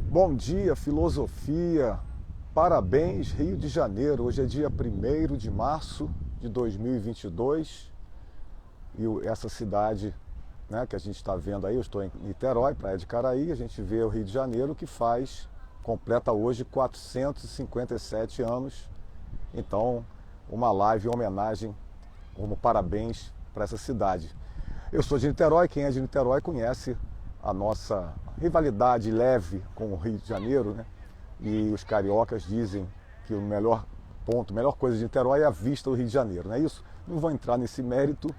Bom dia, filosofia. Parabéns, Rio de Janeiro. Hoje é dia 1º de março de 2022 e essa cidade, né, que a gente está vendo aí, eu estou em Niterói, Praia de Caraí, a gente vê o Rio de Janeiro que completa hoje 457 anos. Então, uma live em homenagem, como parabéns para essa cidade. Eu sou de Niterói, quem é de Niterói conhece a nossa rivalidade leve com o Rio de Janeiro, né? E os cariocas dizem que o melhor ponto, a melhor coisa de Niterói é a vista do Rio de Janeiro, não é isso? Não vou entrar nesse mérito,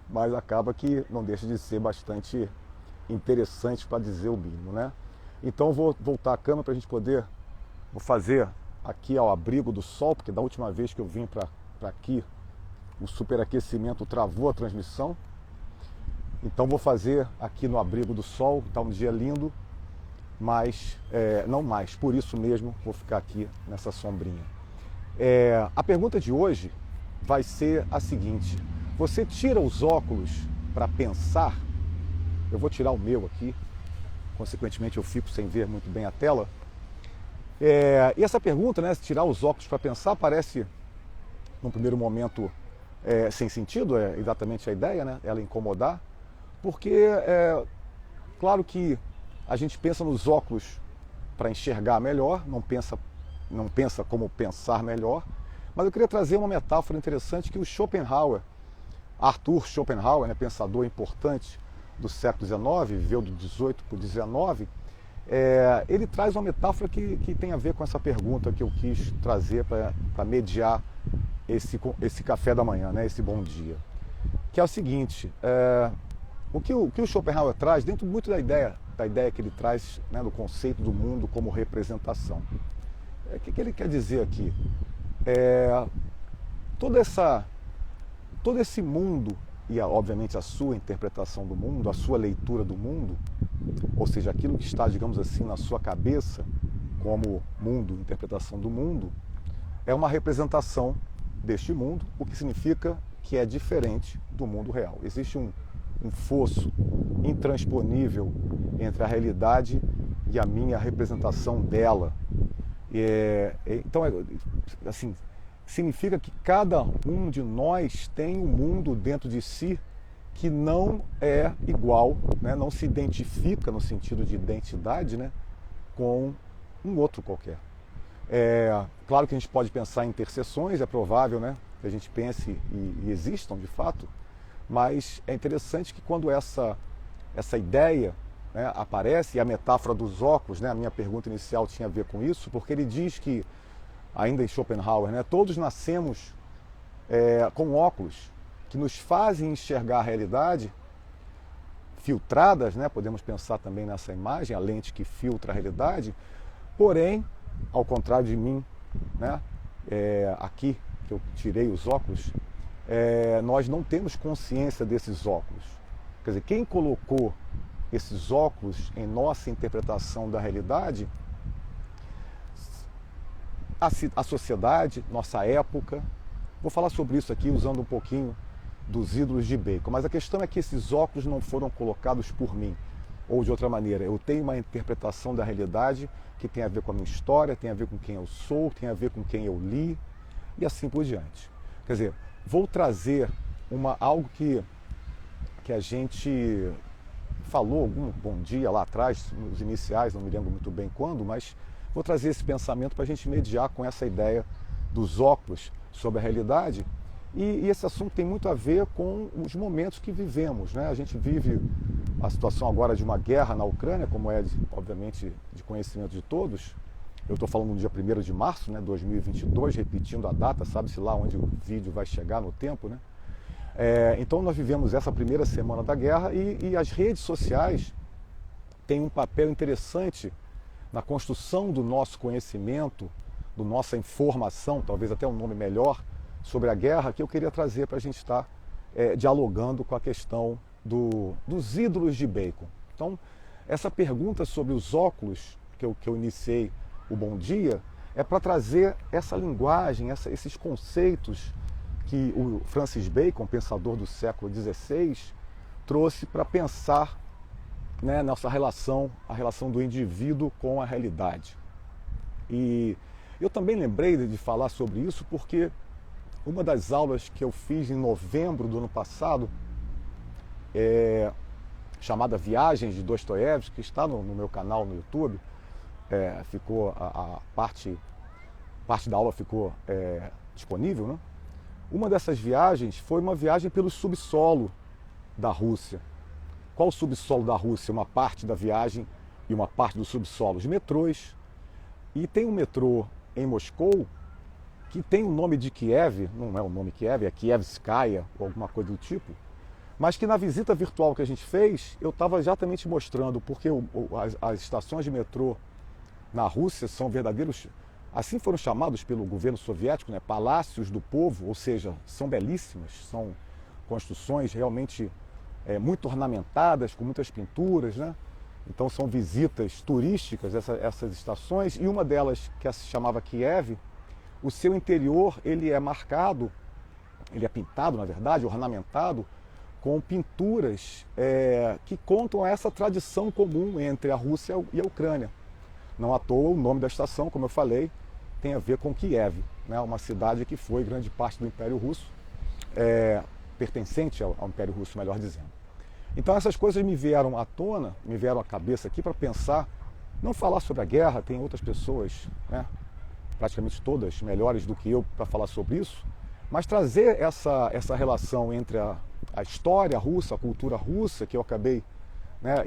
mas acaba que não deixa de ser bastante interessante, para dizer o mínimo, né? Então vou voltar a câmera para a gente poder, vou fazer aqui ao abrigo do sol, porque da última vez que eu vim para aqui, o superaquecimento travou a transmissão. Então vou fazer aqui no abrigo do sol, está um dia lindo, mas não mais, por isso mesmo vou ficar aqui nessa sombrinha. A pergunta de hoje vai ser a seguinte: você tira os óculos para pensar? Eu vou tirar o meu aqui, consequentemente eu fico sem ver muito bem a tela. E essa pergunta, né, tirar os óculos para pensar, parece, num primeiro momento, sem sentido, é exatamente a ideia, né, ela incomodar. Porque claro que a gente pensa nos óculos para enxergar melhor, não pensa como pensar melhor, mas eu queria trazer uma metáfora interessante que o Schopenhauer, Arthur Schopenhauer, né, pensador importante do século XIX, viveu do 18 para o 19, ele traz uma metáfora que tem a ver com essa pergunta que eu quis trazer para mediar esse café da manhã, né, esse bom dia, que é o seguinte: o que o Schopenhauer traz, dentro muito da ideia que ele traz, né, do conceito do mundo como representação. O que ele quer dizer aqui? Todo esse mundo, e obviamente a sua interpretação do mundo, a sua leitura do mundo, ou seja, aquilo que está, digamos assim, na sua cabeça como mundo, interpretação do mundo, é uma representação deste mundo, o que significa que é diferente do mundo real. Existe um fosso intransponível entre a realidade e a minha representação dela. Então, assim, significa que cada um de nós tem um mundo dentro de si que não é igual, né? Não se identifica no sentido de identidade, né, com um outro qualquer. Claro que a gente pode pensar em interseções, é provável, né, que a gente pense e existam de fato, mas é interessante que quando essa ideia, né, aparece, e a metáfora dos óculos, né, a minha pergunta inicial tinha a ver com isso, porque ele diz que, ainda em Schopenhauer, né, todos nascemos com óculos que nos fazem enxergar a realidade, filtradas, né, podemos pensar também nessa imagem, a lente que filtra a realidade, porém, ao contrário de mim, né, aqui, que eu tirei os óculos, nós não temos consciência desses óculos. Quer dizer, quem colocou esses óculos em nossa interpretação da realidade, a sociedade, nossa época. Vou falar sobre isso aqui usando um pouquinho dos ídolos de Bacon, mas a questão é que esses óculos não foram colocados por mim, ou de outra maneira, eu tenho uma interpretação da realidade que tem a ver com a minha história, tem a ver com quem eu sou, tem a ver com quem eu li, e assim por diante. Quer dizer, vou trazer algo que a gente falou algum bom dia lá atrás, nos iniciais, não me lembro muito bem quando, mas vou trazer esse pensamento para a gente mediar com essa ideia dos óculos sobre a realidade. E esse assunto tem muito a ver com os momentos que vivemos, né? A gente vive a situação agora de uma guerra na Ucrânia, como obviamente, de conhecimento de todos. Eu estou falando no dia 1º de março, né, 2022, repetindo a data, sabe-se lá onde o vídeo vai chegar no tempo, né? Então nós vivemos essa primeira semana da guerra e as redes sociais têm um papel interessante na construção do nosso conhecimento, da nossa informação, talvez até um nome melhor, sobre a guerra, que eu queria trazer para a gente estar dialogando com a questão dos ídolos de Bacon. Então, essa pergunta sobre os óculos, que eu iniciei o bom dia, é para trazer essa linguagem, esses conceitos que o Francis Bacon, pensador do século XVI, trouxe para pensar né, nossa relação, a relação do indivíduo com a realidade. E eu também lembrei de falar sobre isso porque uma das aulas que eu fiz em novembro do ano passado, chamada Viagens de Dostoiévski, que está no meu canal no YouTube, ficou a parte da aula ficou disponível, né? Uma dessas viagens foi uma viagem pelo subsolo da Rússia. Qual o subsolo da Rússia? Uma parte da viagem e uma parte do subsolo, os metrôs. E tem um metrô em Moscou que tem o nome de Kiev, não é o nome Kiev, é Kievskaya ou alguma coisa do tipo, mas que na visita virtual que a gente fez, eu estava exatamente mostrando, porque as estações de metrô na Rússia são verdadeiros, assim foram chamados pelo governo soviético, né, palácios do povo, ou seja, são belíssimas, são construções realmente muito ornamentadas, com muitas pinturas, né? Então são visitas turísticas essas estações, e uma delas, que se chamava Kiev, o seu interior ele é marcado, ele é pintado, na verdade, ornamentado, com pinturas que contam essa tradição comum entre a Rússia e a Ucrânia. Não à toa o nome da estação, como eu falei, tem a ver com Kiev, né? Uma cidade que foi grande parte do Império Russo, pertencente ao Império Russo, melhor dizendo. Então essas coisas me vieram à tona, me vieram à cabeça aqui para pensar, não falar sobre a guerra, tem outras pessoas, né, praticamente todas melhores do que eu para falar sobre isso, mas trazer essa relação entre a história russa, a cultura russa, que eu acabei, né,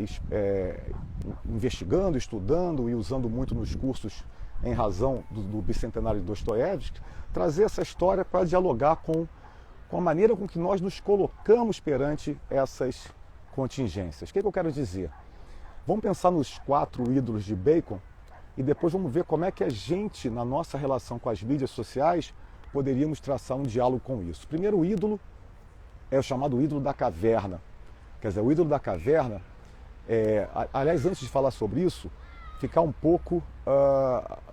investigando, estudando e usando muito nos cursos em razão do bicentenário de Dostoiévski, trazer essa história para dialogar com a maneira com que nós nos colocamos perante essas contingências. O que eu quero dizer? Vamos pensar nos 4 ídolos de Bacon e depois vamos ver como é que a gente, na nossa relação com as mídias sociais, poderíamos traçar um diálogo com isso. O primeiro ídolo é o chamado ídolo da caverna. Quer dizer, o ídolo da caverna, aliás, antes de falar sobre isso, ficar um pouco,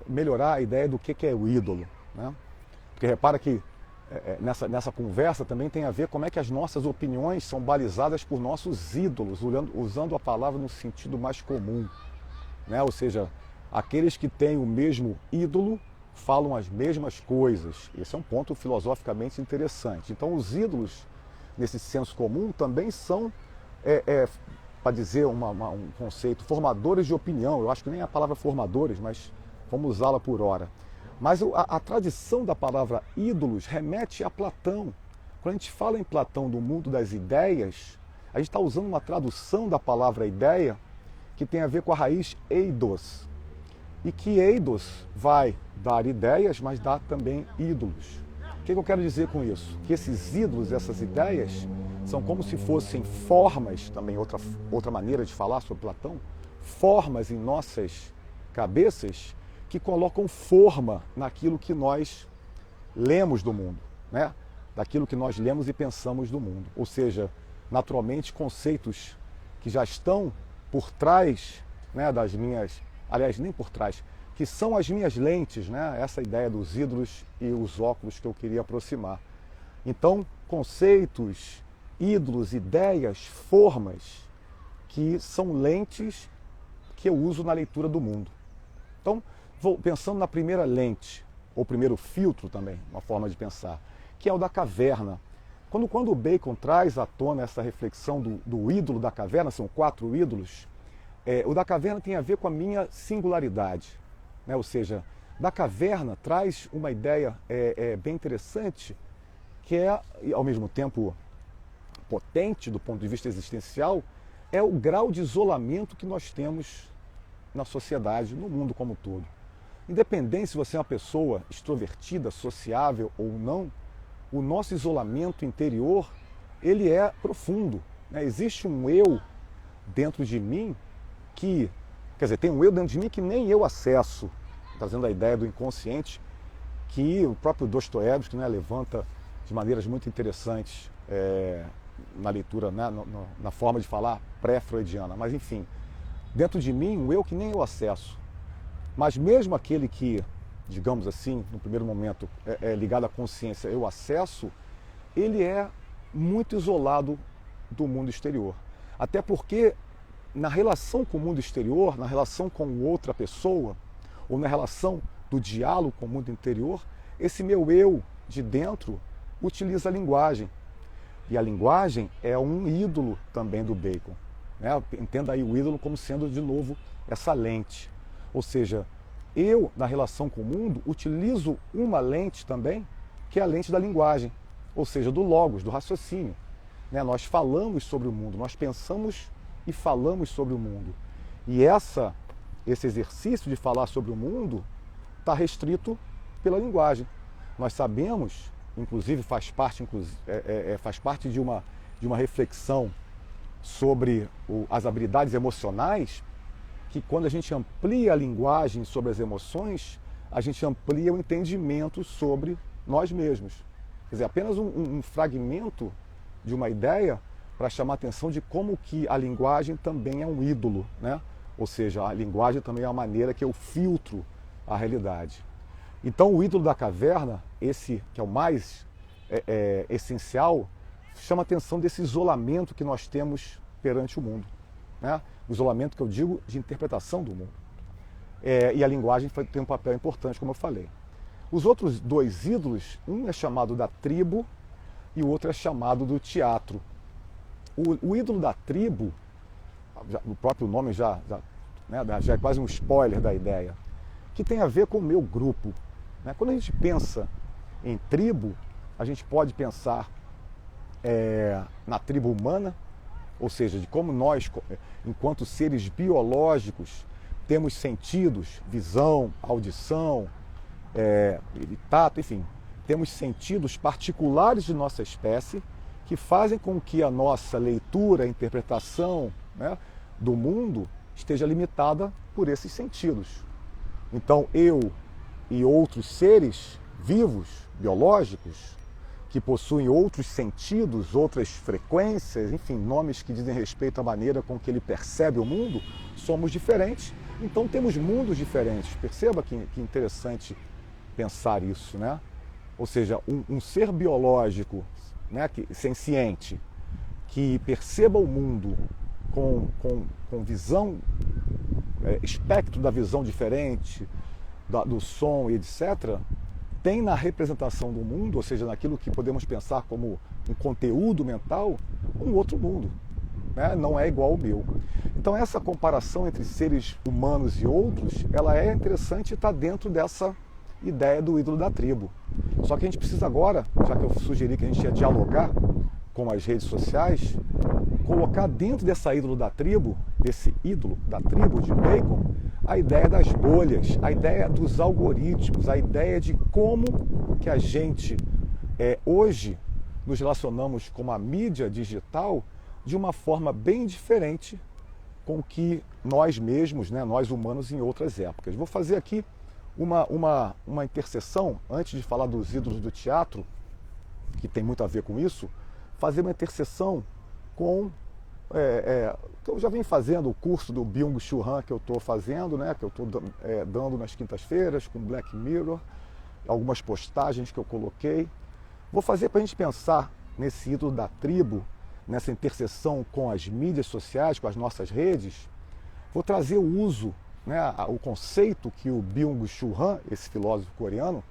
melhorar a ideia do que é o ídolo, né? Porque repara que nessa conversa também tem a ver como é que as nossas opiniões são balizadas por nossos ídolos, usando a palavra no sentido mais comum, né? Ou seja, aqueles que têm o mesmo ídolo falam as mesmas coisas. Esse é um ponto filosoficamente interessante. Então os ídolos, nesse senso comum, também são, para dizer um conceito, formadores de opinião. Eu acho que nem a palavra formadores, mas vamos usá-la por hora. Mas a tradição da palavra ídolos remete a Platão. Quando a gente fala em Platão do mundo das ideias, a gente está usando uma tradução da palavra ideia que tem a ver com a raiz eidos. E que eidos vai dar ideias, mas dá também ídolos. O que eu quero dizer com isso? Que esses ídolos, essas ideias, são como se fossem formas, também outra maneira de falar sobre Platão, formas em nossas cabeças que colocam forma naquilo que nós lemos do mundo, né? Daquilo que nós lemos e pensamos do mundo. Ou seja, naturalmente, conceitos que já estão por trás, né, das minhas, aliás, nem por trás, que são as minhas lentes, né? Essa ideia dos ídolos e os óculos que eu queria aproximar. Então, conceitos, ídolos, ideias, formas que são lentes que eu uso na leitura do mundo. Então, pensando na primeira lente, ou primeiro filtro também, uma forma de pensar, que é o da caverna. Quando o Bacon traz à tona essa reflexão do ídolo da caverna, são 4 ídolos, o da caverna tem a ver com a minha singularidade, né? Ou seja, da caverna traz uma ideia bem interessante, que é, ao mesmo tempo, potente do ponto de vista existencial, é o grau de isolamento que nós temos na sociedade, no mundo como um todo. Independente se você é uma pessoa extrovertida, sociável ou não, o nosso isolamento interior, ele é profundo, né? Existe um eu dentro de mim que, quer dizer, tem um eu dentro de mim que nem eu acesso, trazendo a ideia do inconsciente, que o próprio Dostoiévski, né, levanta de maneiras muito interessantes na leitura, né, na forma de falar pré-freudiana. Mas enfim, dentro de mim, um eu que nem eu acesso. Mas mesmo aquele que, digamos assim, no primeiro momento, é ligado à consciência, eu acesso, ele é muito isolado do mundo exterior. Até porque na relação com o mundo exterior, na relação com outra pessoa, ou na relação do diálogo com o mundo interior, esse meu eu de dentro utiliza a linguagem. E a linguagem é um ídolo também do Bacon. Né? Entenda aí o ídolo como sendo, de novo, essa lente. Ou seja, eu, na relação com o mundo, utilizo uma lente também, que é a lente da linguagem, ou seja, do logos, do raciocínio. Né? Nós falamos sobre o mundo, nós pensamos e falamos sobre o mundo. E esse exercício de falar sobre o mundo está restrito pela linguagem. Nós sabemos, inclusive faz parte de uma reflexão sobre as habilidades emocionais, que quando a gente amplia a linguagem sobre as emoções, a gente amplia o entendimento sobre nós mesmos. Quer dizer, apenas um fragmento de uma ideia para chamar a atenção de como que a linguagem também é um ídolo, né? Ou seja, a linguagem também é uma maneira que eu filtro a realidade. Então o ídolo da caverna, esse que é o mais essencial, chama a atenção desse isolamento que nós temos perante o mundo. Né? O isolamento que eu digo de interpretação do mundo. E a linguagem tem um papel importante, como eu falei. Os outros dois ídolos, um é chamado da tribo e o outro é chamado do teatro. O ídolo da tribo, o próprio nome já é quase um spoiler da ideia, que tem a ver com o meu grupo. Né? Quando a gente pensa em tribo, a gente pode pensar na tribo humana, ou seja, de como nós, enquanto seres biológicos, temos sentidos, visão, audição, tato, enfim, temos sentidos particulares de nossa espécie que fazem com que a nossa leitura, interpretação, né, do mundo esteja limitada por esses sentidos. Então eu e outros seres vivos, biológicos, que possuem outros sentidos, outras frequências, enfim, nomes que dizem respeito à maneira com que ele percebe o mundo, somos diferentes, então temos mundos diferentes. Perceba que interessante pensar isso, né? Ou seja, um ser biológico, né, senciente, que perceba o mundo com visão, espectro da visão diferente, do som e etc., tem na representação do mundo, ou seja, naquilo que podemos pensar como um conteúdo mental, um outro mundo. Né? Não é igual ao meu. Então essa comparação entre seres humanos e outros, ela é interessante e está dentro dessa ideia do ídolo da tribo. Só que a gente precisa agora, já que eu sugeri que a gente ia dialogar com as redes sociais, colocar dentro dessa ídolo da tribo, desse ídolo da tribo de Bacon, a ideia das bolhas, a ideia dos algoritmos, a ideia de como que a gente hoje nos relacionamos com a mídia digital de uma forma bem diferente com que nós mesmos, né, nós humanos em outras épocas. Vou fazer aqui uma interseção, antes de falar dos ídolos do teatro, que tem muito a ver com isso, fazer uma interseção com que eu já venho fazendo o curso do Byung-Chul Han que eu estou fazendo, né, que eu estou dando nas quintas-feiras com Black Mirror, algumas postagens que eu coloquei. Vou fazer para a gente pensar nesse ídolo da tribo, nessa interseção com as mídias sociais, com as nossas redes. Vou trazer o uso, né, o conceito que o Byung-Chul Han, esse filósofo coreano,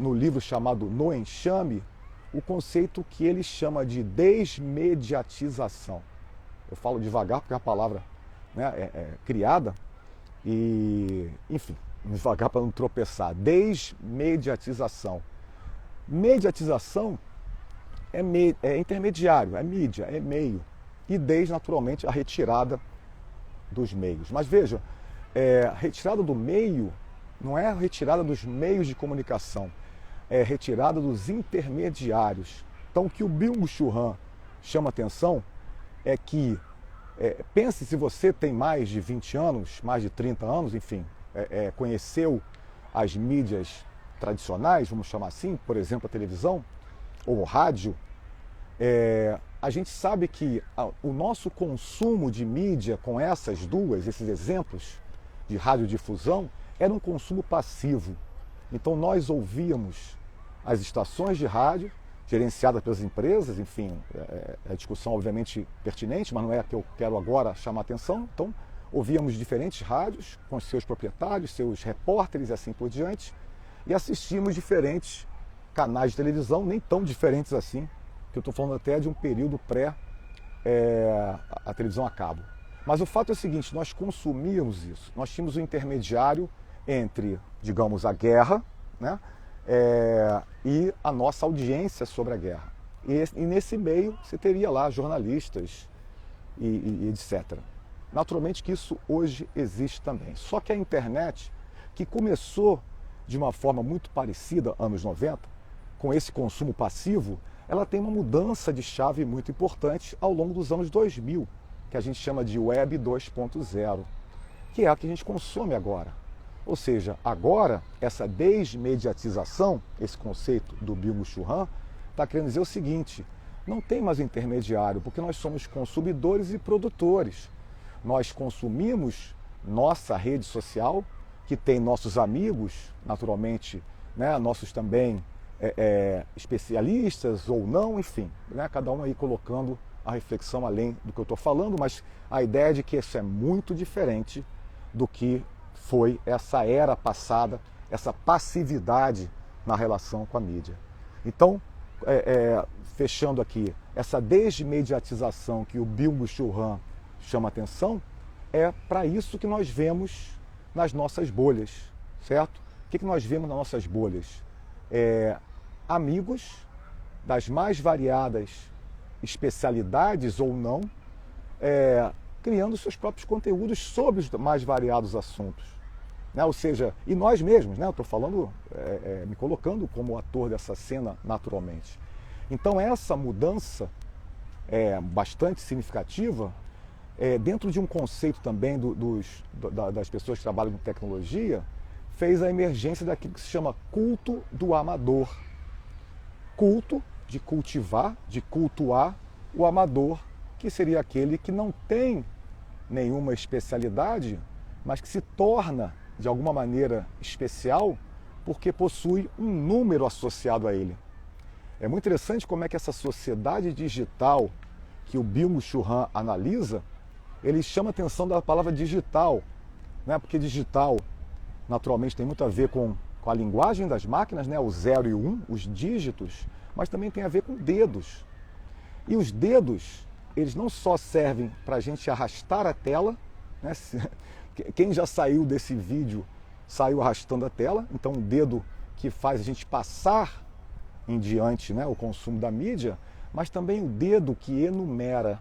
no livro chamado No Enxame, o conceito que ele chama de desmediatização. Eu falo devagar porque a palavra, né, é criada e, enfim, devagar para não tropeçar. Desmediatização. Mediatização é intermediário, é mídia, é meio. E naturalmente, a retirada dos meios. Mas veja, retirada do meio não é a retirada dos meios de comunicação, é retirada dos intermediários. Então, o que o Byung-Chul Han chama atenção é que, pense se você tem mais de 20 anos, mais de 30 anos, enfim, conheceu as mídias tradicionais, vamos chamar assim, por exemplo, a televisão ou o rádio, a gente sabe que o nosso consumo de mídia com esses exemplos de radiodifusão, era um consumo passivo. Então nós ouvíamos as estações de rádio, gerenciada pelas empresas, enfim, é discussão obviamente pertinente, mas não é a que eu quero agora chamar atenção. Então, ouvíamos diferentes rádios com seus proprietários, seus repórteres e assim por diante, e assistimos diferentes canais de televisão, nem tão diferentes assim, que eu estou falando até de um período pré a televisão a cabo. Mas o fato é o seguinte, nós consumíamos isso, nós tínhamos um intermediário entre, digamos, a guerra, né, e a nossa audiência sobre a guerra. E nesse meio você teria lá jornalistas e etc. Naturalmente que isso hoje existe também. Só que a internet, que começou de uma forma muito parecida, anos 90, com esse consumo passivo, ela tem uma mudança de chave muito importante ao longo dos anos 2000, que a gente chama de Web 2.0, que é a que a gente consome agora. Ou seja, agora, essa desmediatização, esse conceito do Byung-Chul Han, está querendo dizer o seguinte, não tem mais intermediário, porque nós somos consumidores e produtores. Nós consumimos nossa rede social, que tem nossos amigos, naturalmente, né, nossos também especialistas ou não, enfim, né, cada um aí colocando a reflexão além do que eu estou falando, mas a ideia de que isso é muito diferente do que foi essa era passada, essa passividade na relação com a mídia. Então, fechando aqui, essa desmediatização que o Byung-Chul Han chama atenção, é para isso que nós vemos nas nossas bolhas, certo? O que nós vemos nas nossas bolhas? Amigos das mais variadas especialidades ou não, criando seus próprios conteúdos sobre os mais variados assuntos. Né? Ou seja, e nós mesmos, né? Eu estou falando, me colocando como ator dessa cena naturalmente. Então essa mudança é bastante significativa, dentro de um conceito também das pessoas que trabalham com tecnologia, fez a emergência daquilo que se chama culto do amador. Culto de cultivar, de cultuar o amador, que seria aquele que não tem nenhuma especialidade, mas que se torna de alguma maneira especial porque possui um número associado a ele. É muito interessante como é que essa sociedade digital que o Byung-Chul Han analisa, ele chama a atenção da palavra digital, né? Porque digital naturalmente tem muito a ver com a linguagem das máquinas, né? O 0 e o 1, os dígitos, mas também tem a ver com dedos. E os dedos, eles não só servem para a gente arrastar a tela, né? Quem já saiu desse vídeo saiu arrastando a tela, então o dedo que faz a gente passar em diante, né, o consumo da mídia, mas também o dedo que enumera.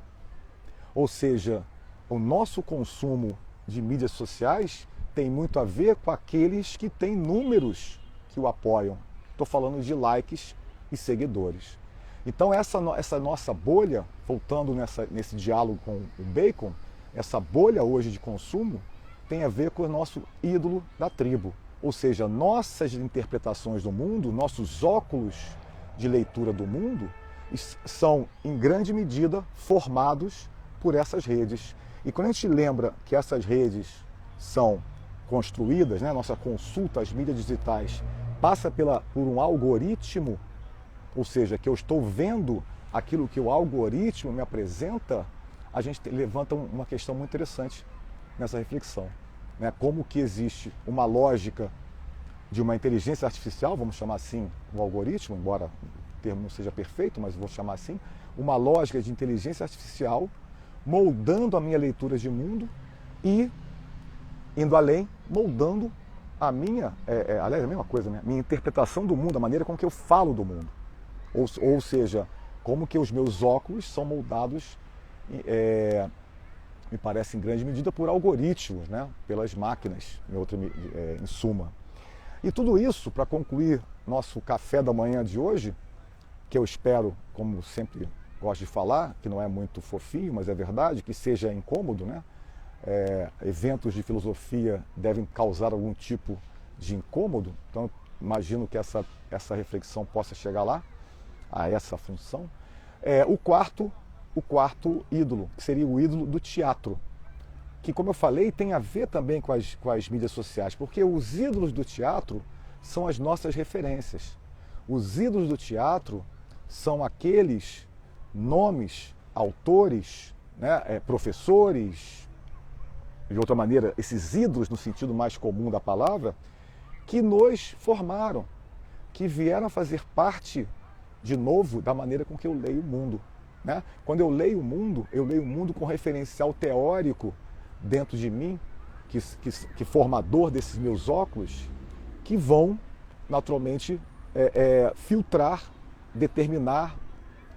Ou seja, o nosso consumo de mídias sociais tem muito a ver com aqueles que têm números que o apoiam. Estou falando de likes e seguidores. Então essa nossa bolha, voltando nesse diálogo com o Bacon, essa bolha hoje de consumo tem a ver com o nosso ídolo da tribo. Ou seja, nossas interpretações do mundo, nossos óculos de leitura do mundo, são em grande medida formados por essas redes. E quando a gente lembra que essas redes são construídas, né, nossa consulta às mídias digitais passa por um algoritmo, ou seja, que eu estou vendo aquilo que o algoritmo me apresenta, a gente levanta uma questão muito interessante nessa reflexão. Né? Como que existe uma lógica de uma inteligência artificial, vamos chamar assim o algoritmo, embora o termo não seja perfeito, mas vou chamar assim, uma lógica de inteligência artificial moldando a minha leitura de mundo e, indo além, moldando a minha, aliás, a mesma coisa, né? Minha interpretação do mundo, a maneira com que eu falo do mundo. Ou seja, como que os meus óculos são moldados, me parece em grande medida, por algoritmos, né? Pelas máquinas, em suma. E tudo isso, para concluir nosso café da manhã de hoje, que eu espero, como sempre gosto de falar, que não é muito fofinho, mas é verdade, que seja incômodo, né? Eventos de filosofia devem causar algum tipo de incômodo, então imagino que essa reflexão possa chegar lá, a essa função. O quarto ídolo, que seria o ídolo do teatro, que, como eu falei, tem a ver também com as mídias sociais, porque os ídolos do teatro são as nossas referências. Os ídolos do teatro são aqueles nomes, autores, né, professores, de outra maneira, esses ídolos no sentido mais comum da palavra, que nos formaram, que vieram a fazer parte, de novo, da maneira com que eu leio o mundo. Né? Quando eu leio o mundo com referencial teórico dentro de mim, que formador desses meus óculos, que vão, naturalmente, filtrar, determinar,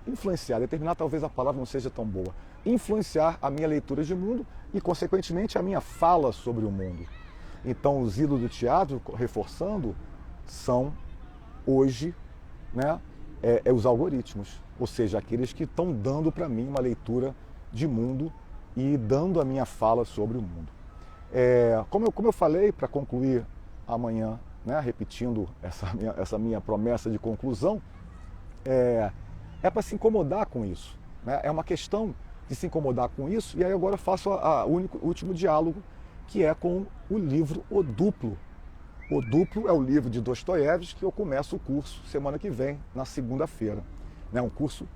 influenciar. Determinar talvez a palavra não seja tão boa. Influenciar a minha leitura de mundo e, consequentemente, a minha fala sobre o mundo. Então, os ídolos do teatro, reforçando, são, hoje, né, os algoritmos. Ou seja, aqueles que estão dando para mim uma leitura de mundo e dando a minha fala sobre o mundo. Como eu falei, para concluir amanhã, né, repetindo essa minha promessa de conclusão, é para se incomodar com isso. Né? É uma questão de se incomodar com isso, e aí agora eu faço o último diálogo, que é com o livro O Duplo. O Duplo é o livro de Dostoiévski, que eu começo o curso semana que vem, na segunda-feira. É um curso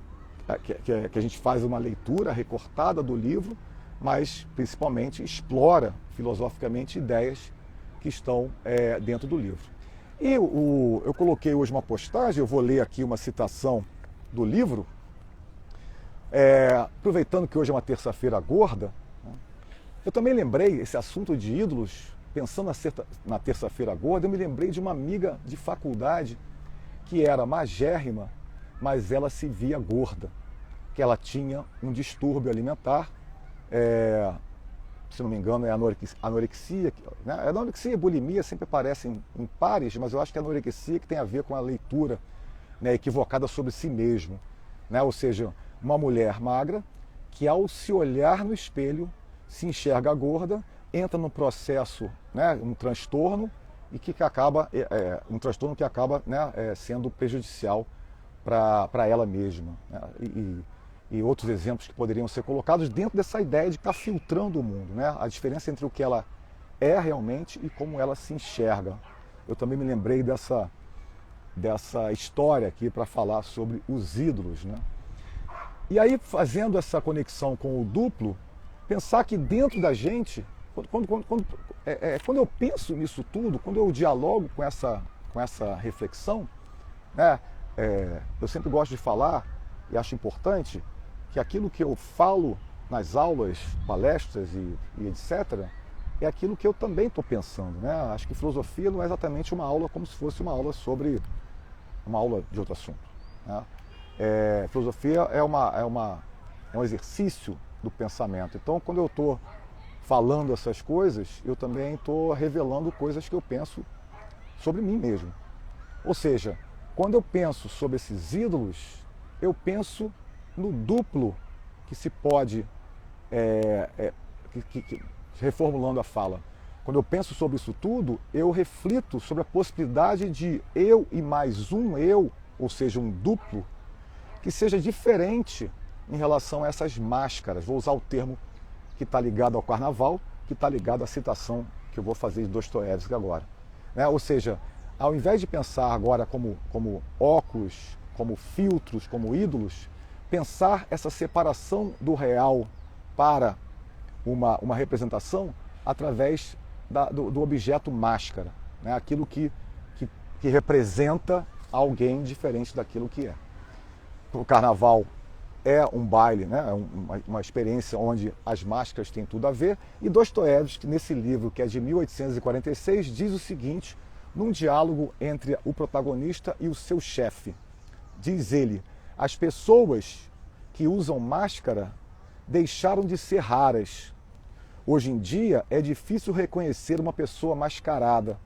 que a gente faz uma leitura recortada do livro, mas principalmente explora filosoficamente ideias que estão dentro do livro. E eu coloquei hoje uma postagem, eu vou ler aqui uma citação do livro, aproveitando que hoje é uma terça-feira gorda, né? Eu também lembrei esse assunto de ídolos, pensando na terça-feira gorda, eu me lembrei de uma amiga de faculdade que era magérrima, mas ela se via gorda, que ela tinha um distúrbio alimentar, se não me engano é anorexia, né? Anorexia e bulimia sempre aparecem em pares, mas eu acho que é anorexia que tem a ver com a leitura, né, equivocada sobre si mesmo, né? Ou seja, uma mulher magra que ao se olhar no espelho se enxerga gorda, entra num processo, né, um transtorno, e que acaba um transtorno que acaba, né, sendo prejudicial para ela mesma, né? E outros exemplos que poderiam ser colocados dentro dessa ideia de estar filtrando o mundo, né? A diferença entre o que ela é realmente e como ela se enxerga. Eu também me lembrei dessa história aqui para falar sobre os ídolos, né? E aí, fazendo essa conexão com o duplo, pensar que dentro da gente, quando eu penso nisso tudo, quando eu dialogo com essa reflexão, né, eu sempre gosto de falar, e acho importante, que aquilo que eu falo nas aulas, palestras e etc., é aquilo que eu também estou pensando. Né? Acho que filosofia não é exatamente uma aula como se fosse uma aula sobre uma aula de outro assunto. Né? Filosofia é um exercício do pensamento. Então, quando eu estou falando essas coisas, eu também estou revelando coisas que eu penso sobre mim mesmo. Ou seja, quando eu penso sobre esses ídolos, eu penso no duplo que se pode, reformulando a fala. Quando eu penso sobre isso tudo, eu reflito sobre a possibilidade de eu e mais um eu, ou seja, um duplo, que seja diferente em relação a essas máscaras. Vou usar o termo que está ligado ao carnaval, que está ligado à citação que eu vou fazer de Dostoiévski agora. Né? Ou seja, ao invés de pensar agora como óculos, como filtros, como ídolos, pensar essa separação do real para uma representação através do objeto máscara, né? Aquilo que representa alguém diferente daquilo que é. O carnaval é um baile, né? Uma experiência onde as máscaras têm tudo a ver, e Dostoiévski, nesse livro que é de 1846, diz o seguinte, num diálogo entre o protagonista e o seu chefe. Diz ele, as pessoas que usam máscara deixaram de ser raras. Hoje em dia é difícil reconhecer uma pessoa mascarada.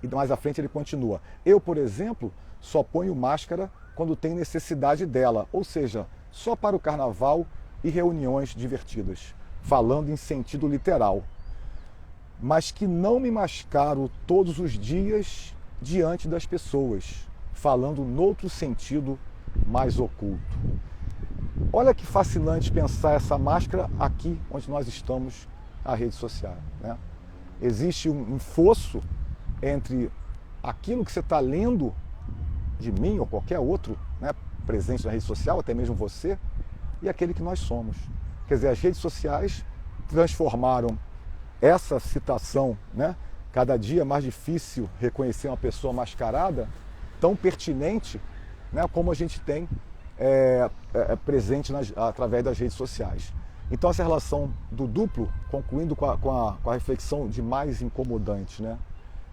E mais à frente ele continua, eu, por exemplo, só ponho máscara quando tenho necessidade dela, ou seja, só para o carnaval e reuniões divertidas, falando em sentido literal. Mas que não me mascaro todos os dias diante das pessoas, falando noutro sentido mais oculto. Olha que fascinante pensar essa máscara aqui onde nós estamos, a rede social. Né? Existe um fosso entre aquilo que você está lendo de mim ou qualquer outro, né, presente na rede social, até mesmo você, e aquele que nós somos. Quer dizer, as redes sociais transformaram essa citação, né, cada dia mais difícil reconhecer uma pessoa mascarada, tão pertinente, né, como a gente tem presente através das redes sociais. Então essa relação do duplo, concluindo com a reflexão de mais incomodante, né?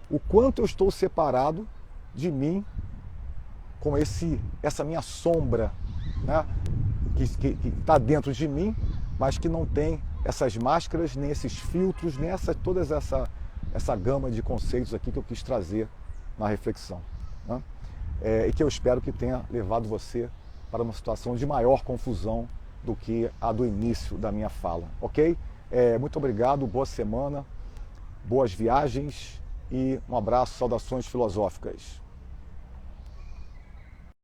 O quanto eu estou separado de mim com essa minha sombra, né? que está dentro de mim, mas que não tem essas máscaras, nem esses filtros, nem toda essa gama de conceitos aqui que eu quis trazer na reflexão, né? E que eu espero que tenha levado você para uma situação de maior confusão do que a do início da minha fala, ok? Muito obrigado, boa semana, boas viagens e um abraço, saudações filosóficas.